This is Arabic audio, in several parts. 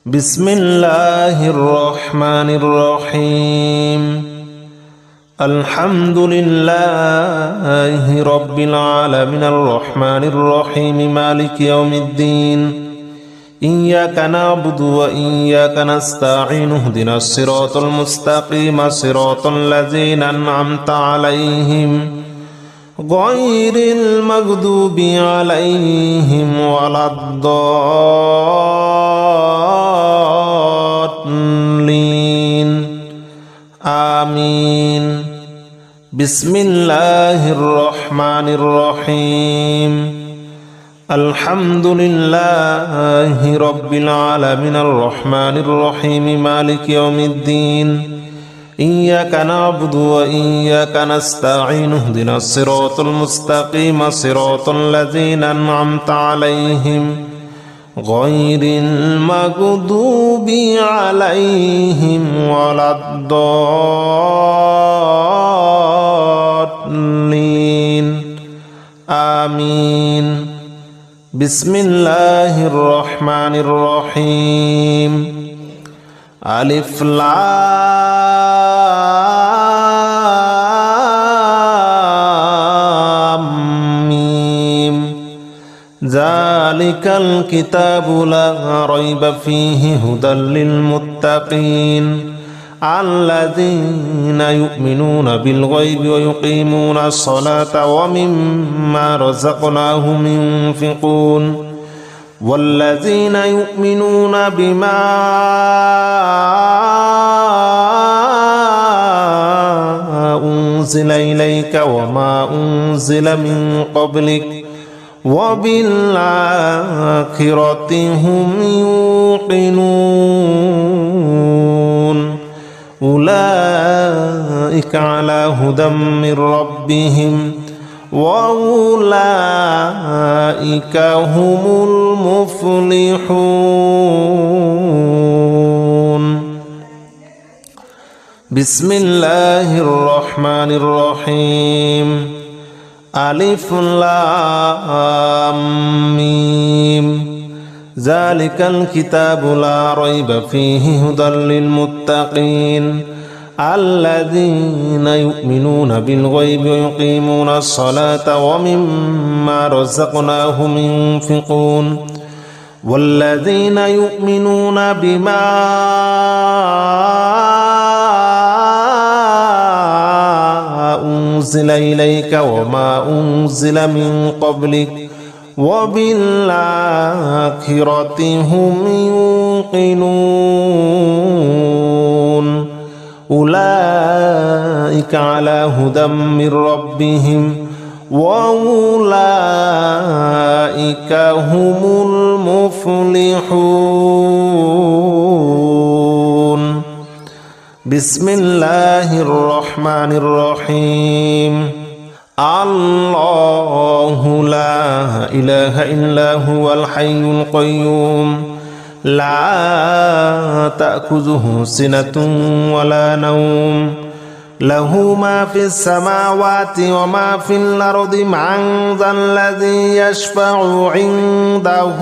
بسم الله الرحمن الرحيم الحمد لله رب العالمين الرحمن الرحيم مالك يوم الدين إياك نعبد وإياك نستعين اهدنا الصراط المستقيم صراط الذين أنعمت عليهم غير المغضوب عليهم ولا الضالين آمين بسم الله الرحمن الرحيم الحمد لله رب العالمين الرحمن الرحيم مالك يوم الدين إياك نعبد وإياك نستعين اهدنا الصراط المستقيم صراط الذين أنعمت عليهم غير المغضوب عليهم ولا الضالين آمين بسم الله الرحمن الرحيم ألف لام ميم ذلك الكتاب لا ريب فيه هدى للمتقين الذين يؤمنون بالغيب ويقيمون الصلاة ومما رزقناهم ينفقون والذين يؤمنون بما أنزل إليك وما أنزل من قبلك وبالآخرة هم يوقنون أولئك على هدى من ربهم وأولئك هم المفلحون بسم الله الرحمن الرحيم ألف لام ميم ذلك الكتاب لا ريب فيه هدى للمتقين الذين يؤمنون بالغيب ويقيمون الصلاة ومما رزقناهم ينفقون والذين يؤمنون بما أنزل إليك وما أنزل من قبلك وبالآخرة هم يوقنون أولئك على هدى من ربهم وأولئك هم المفلحون بسم الله الرحمن الرحيم الله لا إله إلا هو الحي القيوم لا تأخذه سنة ولا نوم له ما في السماوات وما في الأرض من ذا الذي يشفع عنده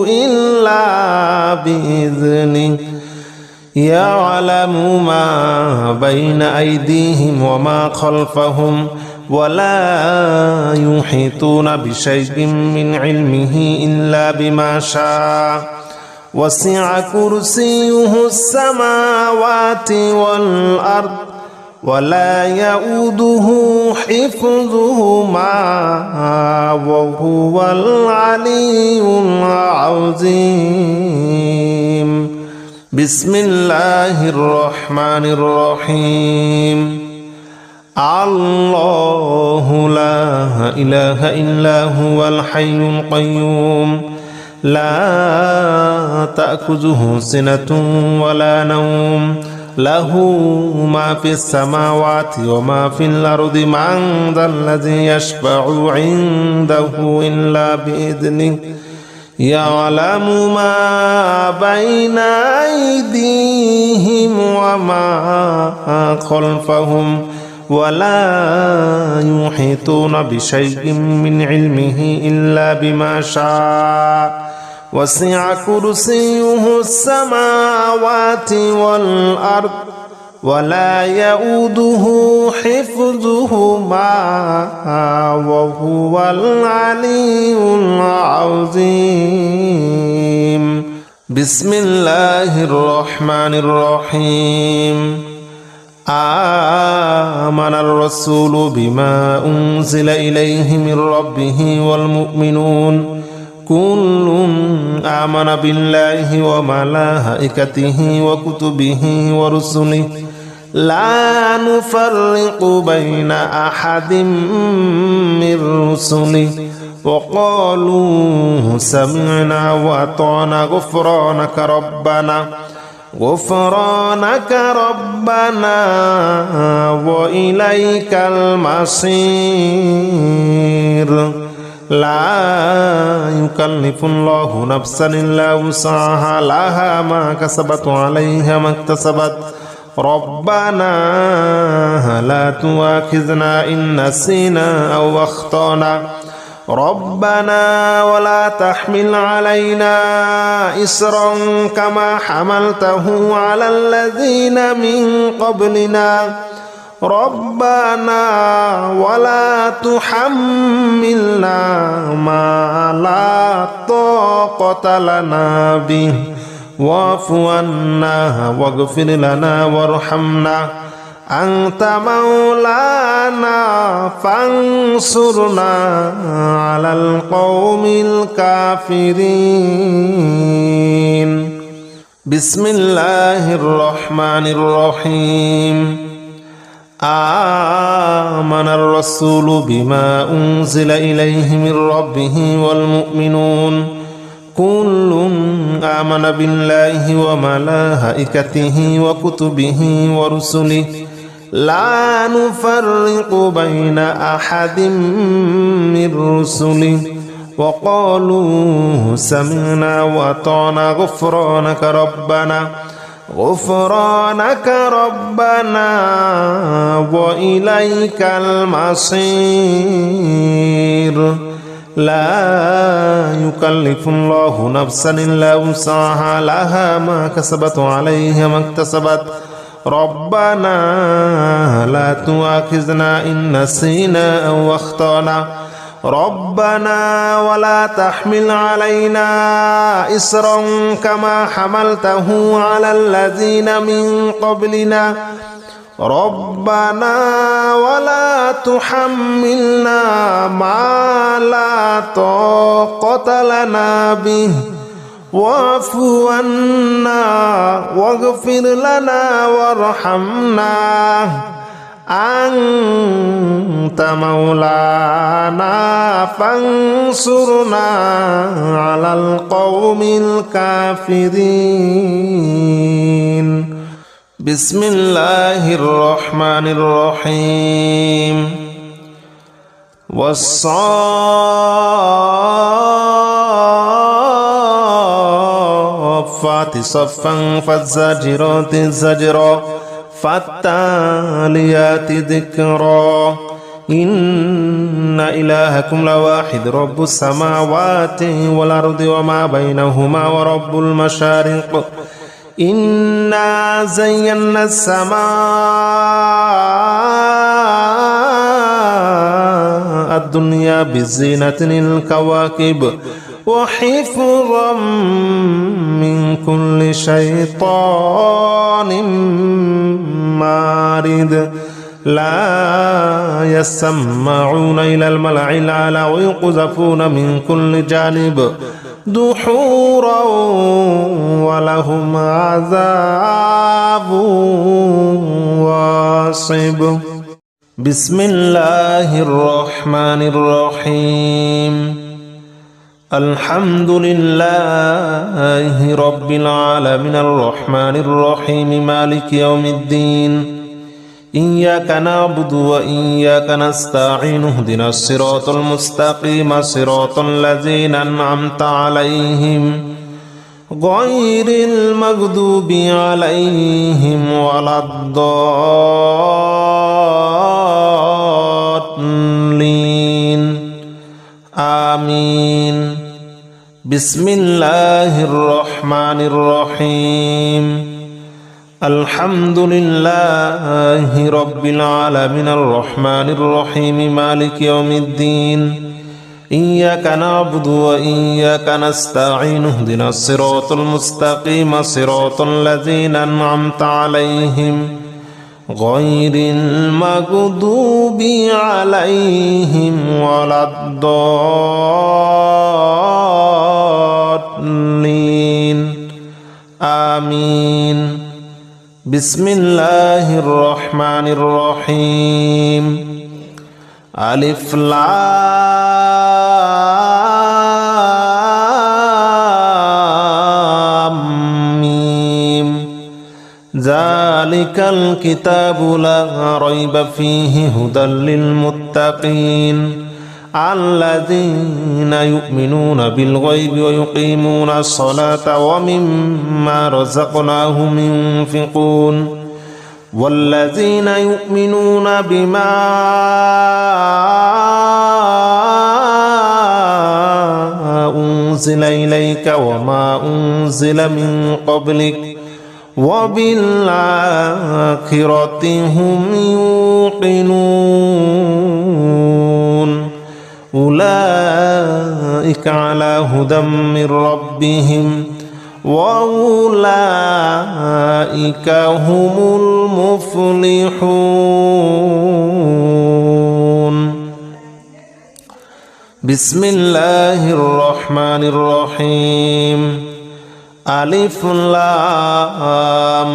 إلا بإذنه يعلم ما بين أيديهم وما خلفهم ولا يحيطون بشيء من علمه إلا بما شاء وسع كرسيه السماوات والأرض ولا يؤوده حفظهما وهو العلي العظيم بسم الله الرحمن الرحيم الله لا إله إلا هو الحي القيوم لا تأخذه سنة ولا نوم له ما في السماوات وما في الأرض من ذا الذي يشفع عنده إلا بإذنه يعلم ما بين أيديهم وما خلفهم ولا يحيطون بشيء من علمه إلا بما شاء وسع كرسيه السماوات والأرض ولا يؤوده حفظهما وهو العلي العظيم بسم الله الرحمن الرحيم آمن الرسول بما أنزل إليه من ربه والمؤمنون كل آمن بالله وملائكته وكتبه ورسله لا نفرق بين أحد من رسله وقالوا سمعنا وأطعنا غفرانك ربنا وإليك المصير لا يكلف الله نفسا إلا وسعها لها ما كسبت وعليها ما اكتسبت ربنا لا تؤاخذنا إن نسينا أو أخطأنا ربنا ولا تحمل علينا إصرا كما حملته على الذين من قبلنا ربنا ولا تحملنا ما لا طاقة لنا به واعف عنا واغفر لنا وارحمنا أنت مولانا فانصرنا على القوم الكافرين بسم الله الرحمن الرحيم آمن الرسول بما أنزل إليه من ربه والمؤمنون كل آمن بالله وملائكته وكتبه ورسله لا نفرق بين أحد من رسله وقالوا سمعنا وأطعنا غفرانك ربنا وإليك المصير لا يكلف الله نفسا إلا وسعها لها ما كسبت وعليها ما اكتسبت ربنا لا تؤاخذنا إن نسينا أو أخطأنا ربنا ولا تحمل علينا إصرا كما حملته على الذين من قبلنا ربنا ولا تحملنا ما لا طاقة لنا به واعف عنا واغفر لنا وارحمنا أنت مولانا فانصرنا على القوم الكافرين بسم الله الرحمن الرحيم والصافات صفا فالزاجرات زجرا فالتاليات ذكرا إن إلهكم لواحد رب السماوات والأرض وما بينهما ورب المشارق إنا زينا السماء الدنيا بزينة الكواكب وحفظا من كل شيطان مارد لا يسمعون إلى الملأ الأعلى ويقذفون من كل جانب دحورا ولهم عذاب واصب بسم الله الرحمن الرحيم الحمد لله رب العالمين الرحمن الرحيم مالك يوم الدين إياك نعبد وإياك نستعين اهدنا الصراط المستقيم صراط الذين أنعمت عليهم غير المغضوب عليهم ولا الضالين آمين بسم الله الرحمن الرحيم الحمد لله رب العالمين الرحمن الرحيم مالك يوم الدين إياك نعبد وإياك نستعين اهدنا الصراط المستقيم صراط الذين أنعمت عليهم غير المغضوب عليهم ولا الضالين آمين بسم الله الرحمن الرحيم ألف لام ميم ذلك الكتاب لا ريب فيه هدى للمتقين الذين يؤمنون بالغيب ويقيمون الصلاة ومما رزقناهم ينفقون والذين يؤمنون بما أنزل إليك وما أنزل من قبلك وبالآخرة هم يوقنون أولئك على هدى من ربهم وأولئك هم المفلحون بسم الله الرحمن الرحيم ألف لام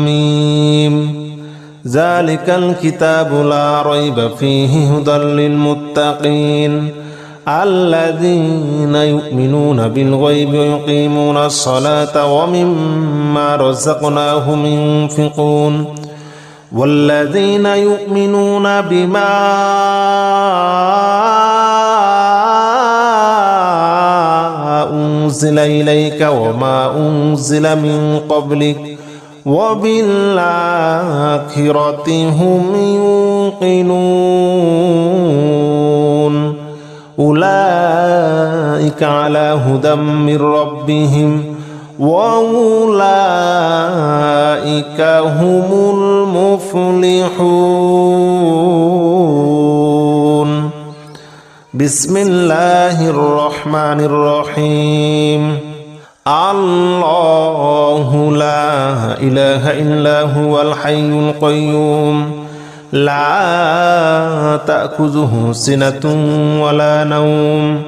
ميم ذلك الكتاب لا ريب فيه هدى للمتقين الذين يؤمنون بالغيب ويقيمون الصلاة ومما رزقناهم ينفقون والذين يؤمنون بما أنزل إليك وما أنزل من قبلك وبالآخرة هم يوقنون أولئك على هدى من ربهم وأولئك هم المفلحون بسم الله الرحمن الرحيم الله لا إله إلا هو الحي القيوم لا تأخذه سنة ولا نوم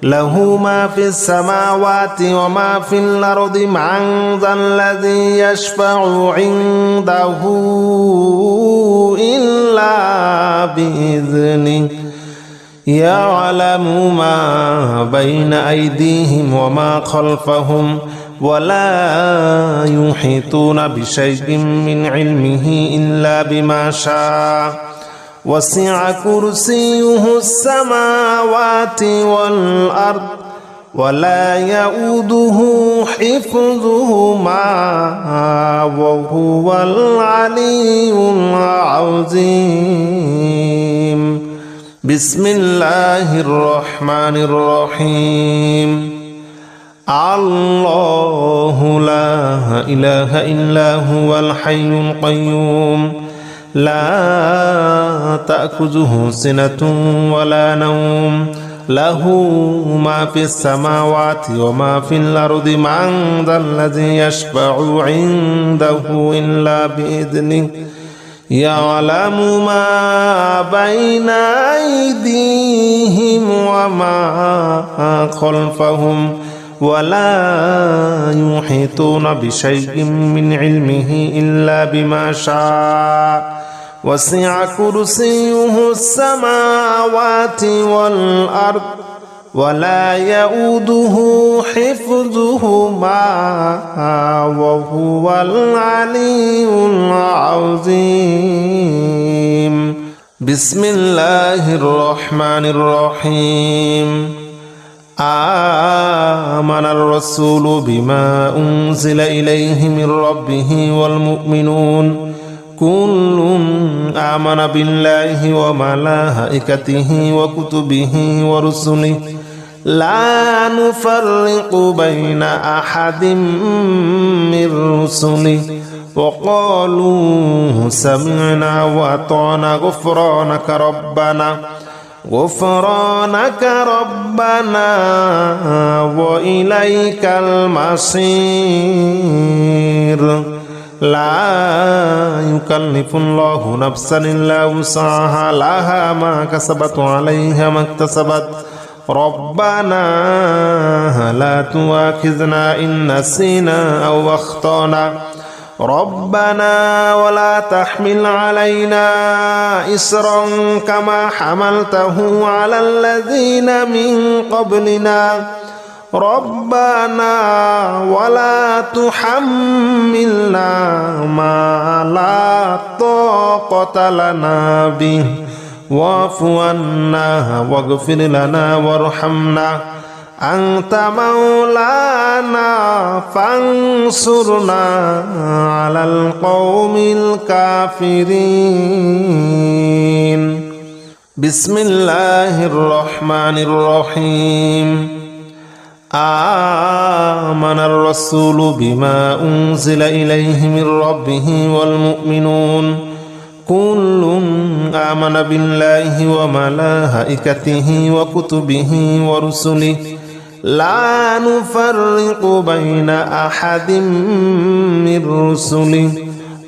له ما في السماوات وما في الأرض من ذا الذي يشفع عنده إلا بإذنه يعلم ما بين أيديهم وما خلفهم ولا يحيطون بشيء من علمه إلا بما شاء وسع كرسيه السماوات والأرض ولا يؤوده حفظهما وهو العلي العظيم بسم الله الرحمن الرحيم الله لا إله إلا هو الحي القيوم لا تأخذه سنة ولا نوم له ما في السماوات وما في الأرض من ذا الذي يشفع عنده إلا بإذنه يعلم ما بين أيديهم وما خلفهم ولا يحيطون بشيء من علمه إلا بما شاء وسع كرسيه السماوات والأرض ولا يؤوده حفظهما وهو العلي العظيم بسم الله الرحمن الرحيم آمن الرسول بما أنزل إليه من ربه والمؤمنون كل آمن بالله وملائكته وكتبه ورسله لا نفرق بين أحد من رسله وقالوا سمعنا وأطعنا غفرانك ربنا وإليك المصير لا يكلف الله نفسا إلا وسعها لها ما كسبت وعليها ما اكتسبت ربنا لا تؤاخذنا إن نسينا أو أخطأنا ربنا ولا تحمل علينا إصرا كما حملته على الذين من قبلنا ربنا ولا تحملنا ما لا طاقة لنا به واعف عنا واغفر لنا وارحمنا أنت مولانا فانصرنا على القوم الكافرين بسم الله الرحمن الرحيم آمن الرسول بما أنزل إليه من ربه والمؤمنون كل آمن بالله وملائكته وكتبه ورسله لا نفرق بين أحد من رسله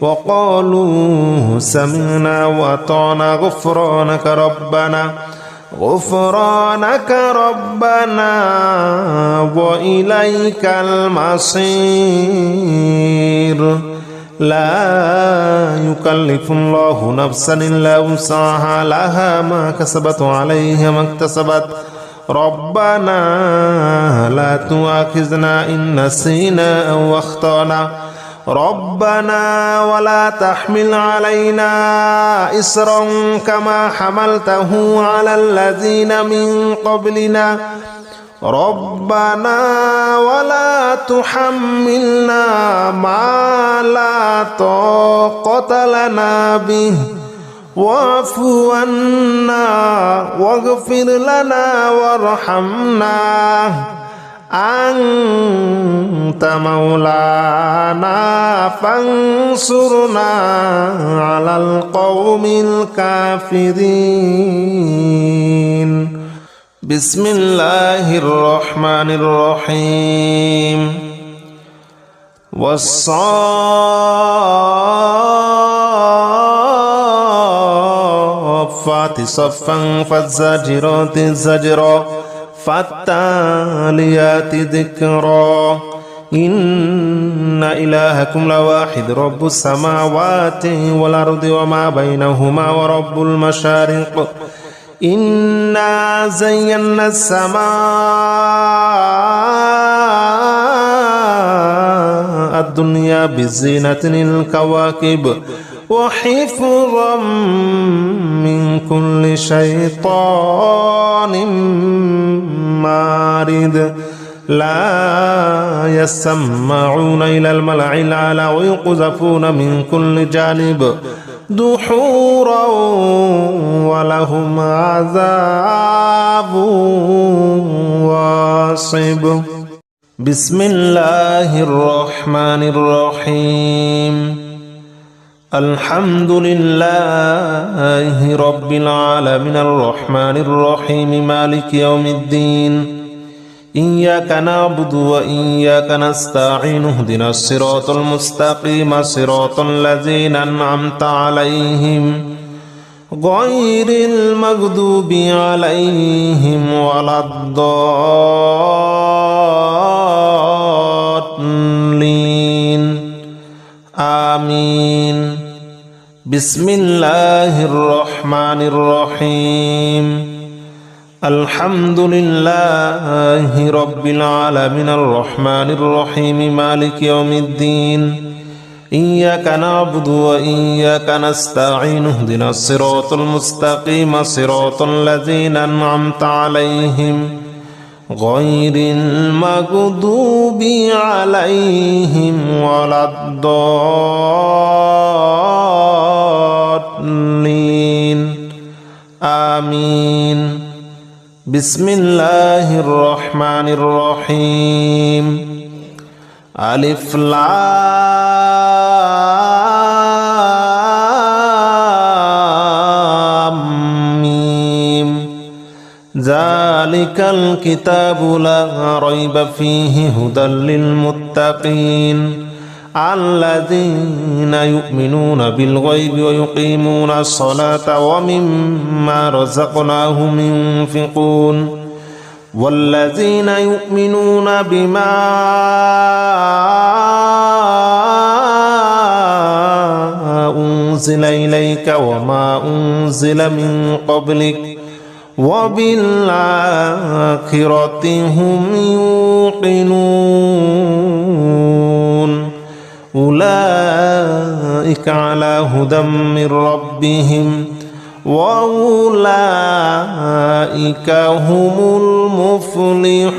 وقالوا سمعنا وأطعنا غفرانك ربنا وإليك المصير لا يكلف الله نفسا إلا وسعها لها ما كسبت وعليها ما اكتسبت ربنا لا تؤاخذنا إن نسينا أو أخطأنا ربنا ولا تحمل علينا إصرا كما حملته على الذين من قبلنا ربنا ولا تحملنا ما لا طاقة لنا به واعف عنا واغفر لنا وارحمنا أنت مولانا فانصرنا على القوم الكافرين بسم الله الرحمن الرحيم والصافات صفا فالزاجرات زجرا فالتاليات ذكرا إن إلهكم لواحد رب السماوات والأرض وما بينهما ورب المشارق إنا زينا السماء الدنيا بزينة الكواكب وحفظا من كل شيطان مارد لا يسمعون إلى الملأ الأعلى ويقذفون من كل جانب دحورا ولهم عذاب واصب بسم الله الرحمن الرحيم الحمد لله رب العالمين الرحمن الرحيم مالك يوم الدين إياك نعبد وإياك نستعين اهدنا الصراط المستقيم صراط الذين أنعمت عليهم غير المغضوب عليهم ولا الضالين آمين بسم الله الرحمن الرحيم الحمد لله رب العالمين الرحمن الرحيم مالك يوم الدين إياك نعبد وإياك نستعين اهدنا الصراط المستقيم صراط الذين أنعمت عليهم غير المغضوب عليهم ولا الضالين آمين بسم الله الرحمن الرحيم ألف لام ميم ذلك الكتاب لا ريب فيه هدى للمتقين الذين يؤمنون بالغيب ويقيمون الصلاة ومما رزقناهم ينفقون والذين يؤمنون بما أنزل إليك وما أنزل من قبلك وبالآخرة هم يوقنون أولئك على هدى من ربهم وأولئك هم المفلحون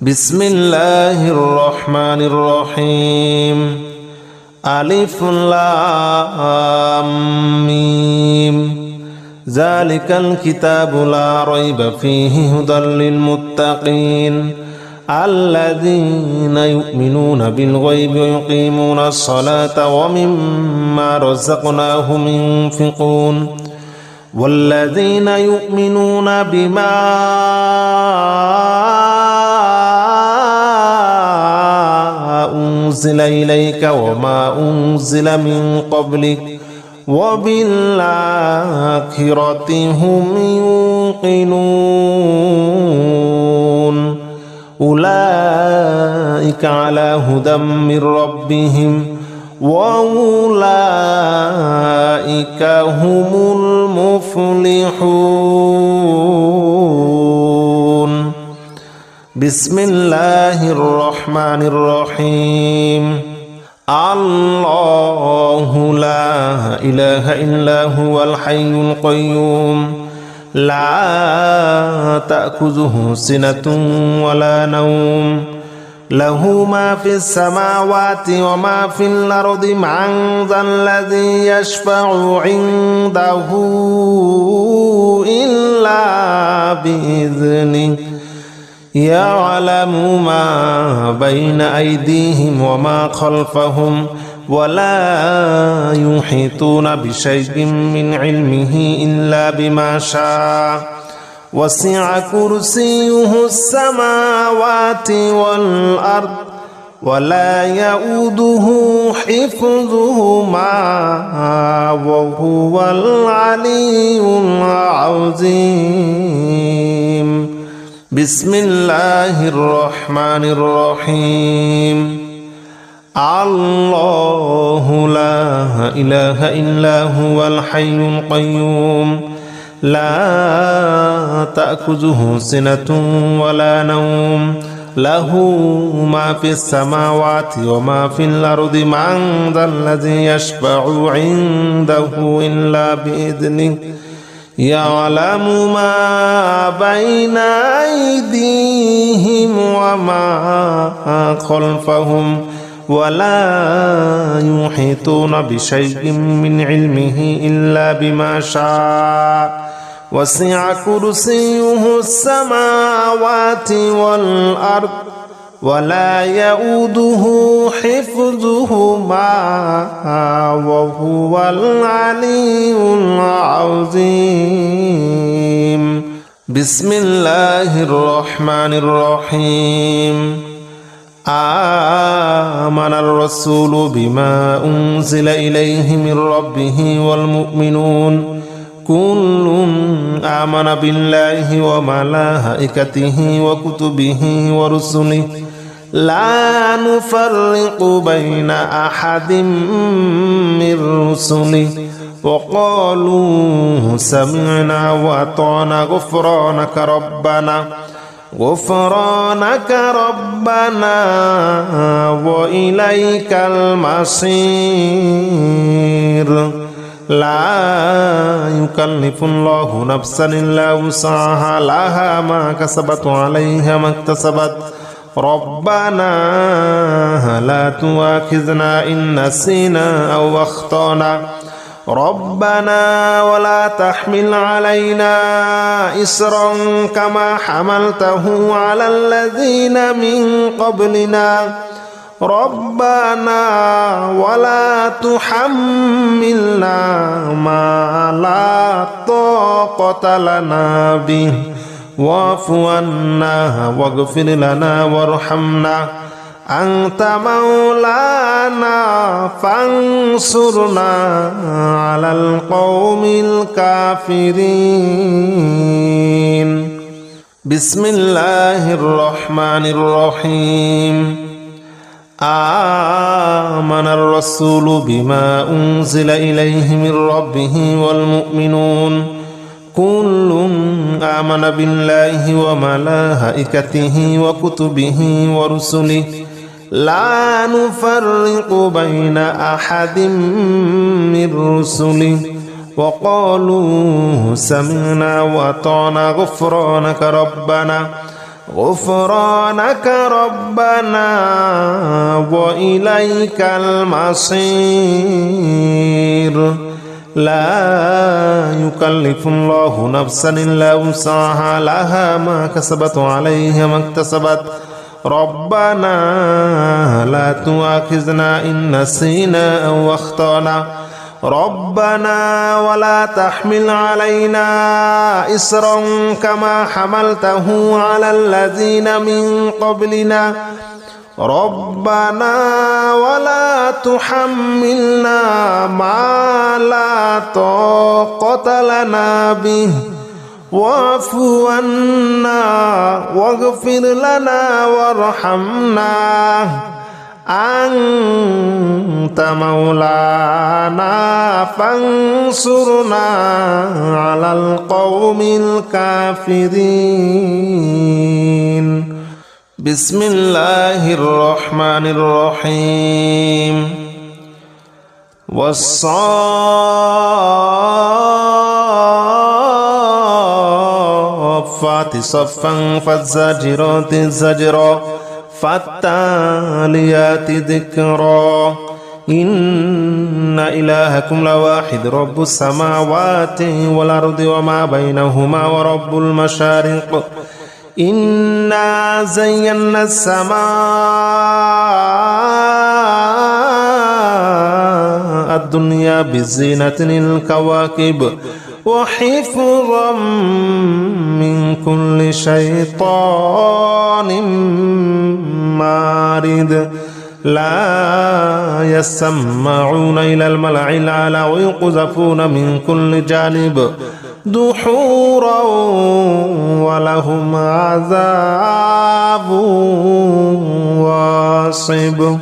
بسم الله الرحمن الرحيم ألف لام ميم ذلك الكتاب لا ريب فيه هدى للمتقين الذين يؤمنون بالغيب ويقيمون الصلاة ومما رزقناهم ينفقون والذين يؤمنون بما أنزل إليك وما أنزل من قبلك وبالآخرة هم يوقنون أولئك على هدى من ربهم وأولئك هم المفلحون بسم الله الرحمن الرحيم الله لا إله إلا هو الحي القيوم لا تأخذه سنة ولا نوم له ما في السماوات وما في الأرض من ذا الذي يشفع عنده إلا بإذنه يعلم ما بين أيديهم وما خلفهم ولا يحيطون بشيء من علمه إلا بما شاء وسع كرسيه السماوات والأرض ولا يؤوده حفظهما وهو العلي العظيم بسم الله الرحمن الرحيم الله لا إله إلا هو الحي القيوم لا تأخذه سنة ولا نوم له ما في السماوات وما في الأرض من ذا الذي يشفع عنده إلا بإذنه يعلم ما بين أيديهم وما خلفهم ولا يحيطون بشيء من علمه إلا بما شاء وسع كرسيه السماوات والأرض ولا يؤوده حفظهما وهو العلي العظيم بسم الله الرحمن الرحيم آمن الرسول بما أنزل إليه من ربه والمؤمنون كل آمن بالله وملائكته وكتبه ورسله لا نفرق بين أحد من رسله وقالوا سمعنا وأطعنا غفرانك ربنا وإليك المصير لا يكلف الله نفسا إلا وسعها لها ما كسبت وعليها ما اكتسبت ربنا لا تؤاخذنا إن نسينا أو أخطأنا ربنا ولا تحمل علينا إصرا كما حملته على الذين من قبلنا ربنا ولا تحملنا ما لا طاقة لنا به واعف عنا واغفر لنا وارحمنا أنت مولانا فانصرنا على القوم الكافرين. بسم الله الرحمن الرحيم. آمن الرسول بما أنزل إليه من ربه والمؤمنون كل آمن بالله وملائكته وكتبه ورسله لا نفرق بين أحد من رسله وقالوا سمعنا وأطعنا غفرانك ربنا وإليك المصير. لا يكلف الله نفسا إلا وسعها لها ما كسبت وعليها ما اكتسبت ربنا لا تؤاخذنا إن نسينا أو أخطأنا ربنا ولا تحمل علينا إصرا كما حملته على الذين من قبلنا ربنا ولا تحملنا ما لا طاقة لنا به واعف عنا واغفر لنا وارحمنا أنت مولانا فانصرنا على القوم الكافرين. بسم الله الرحمن الرحيم. والصافات صفا فالزاجرات زجرا فالتاليات ذكرا إن إلهكم لواحد رب السماوات والأرض وما بينهما ورب المشارق إنا زينا السماء الدنيا بزينة الكواكب وحفظا من كل شيطان مارد لا يسمعون إلى الملأ الأعلى ويقذفون من كل جانب دحورا ولهم عذاب واصب.